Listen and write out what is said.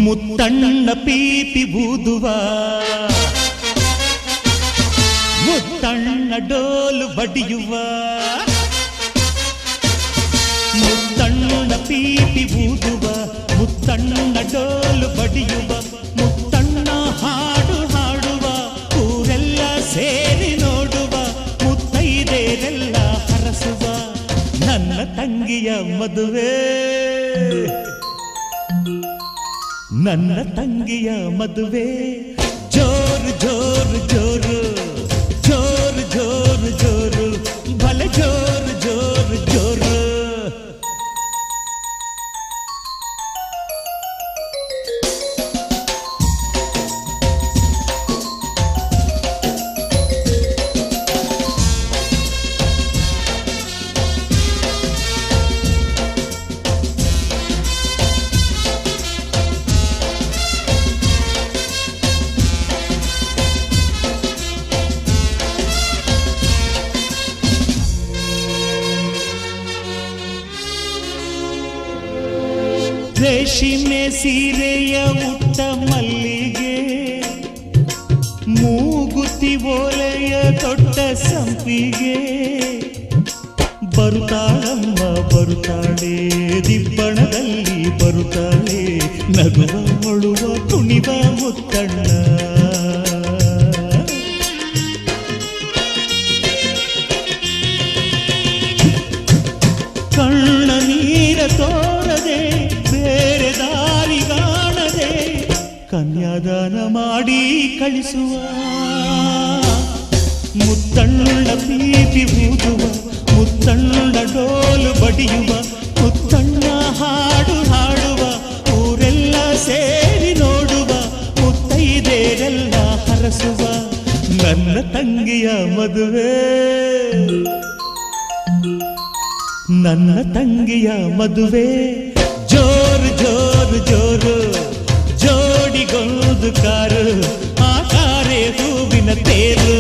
ಮುತ್ತಣ್ಣ ಪೀಪಿ ಊದುವ, ಮುತ್ತಣ್ಣ ಡೋಲು ಬಡಿಯುವ, ಮುತ್ತಣ್ಣ ಪೀಪಿ ಊದುವ, ಮುತ್ತಣ್ಣ ಡೋಲು ಬಡಿಯುವ, ಮುತ್ತಣ್ಣ ಹಾಡು ಹಾಡುವ, ಊರೆಲ್ಲ ಸೇರಿ ನೋಡುವ, ಮುತ್ತೈದೆರೆಲ್ಲ ಹರಸುವ, ನನ್ನ ತಂಗಿಯ ಮದುವೆ, ನನ್ನ ತಂಗಿಯ ಮದುವೆ. ಜೋರು ಜೋರು ಜೋರು ಜೋರು ಜೋರು ಜೋರು ಭಲೆ ಜೋರು ಜೋರು ಜೋರು. ರೇಷ್ಮೆ ಸೀರೆಯ ಉಟ್ಟ ಮಲ್ಲಿಗೆ, ಮೂಗುತಿ ಓಲೆಯ ದೊಡ್ಡ ಸಂಪಿಗೆ, ಬರುತ್ತಾಳಮ್ಮ ಬರುತ್ತಾಳೆ ದಿಬ್ಬಣದಲ್ಲಿ ಬರುತ್ತಾಳೆ, ನಗುವ ಮೊಳುವ ಕುಣಿವ ಮುತ್ತಣ್ಣ. ಕಣ್ಣ ನೀರ ತೋರದೆ ಬೇರೆ ದಾರಿ ಕಾಣದೆ ಕನ್ಯಾದಾನ ಮಾಡಿ ಕಳಿಸುವ, ಮುತ್ತಣ್ಣ ಪೀಪಿ ಊದುವ, ಮುತ್ತಣ್ಣ ಡೋಲು ಬಡಿಯುವ, ಮುತ್ತಣ್ಣ ಹಾಡು ಹಾಡುವ, ಊರೆಲ್ಲ ಸೇರಿ ನೋಡುವ, ಮುತ್ತೈದೆರೆಲ್ಲ ಹರಸುವ, ನನ್ನ ತಂಗಿಯ ಮದುವೆ, ನನ್ನ ತಂಗಿಯ ಮದುವೆ. ಜೋರು ಜೋರು ಜೋರು ಜೋಡಿಗೊಂದು ಕಾರು, ಆ ಕಾರೇ ಹೂವಿನ ತೇರು.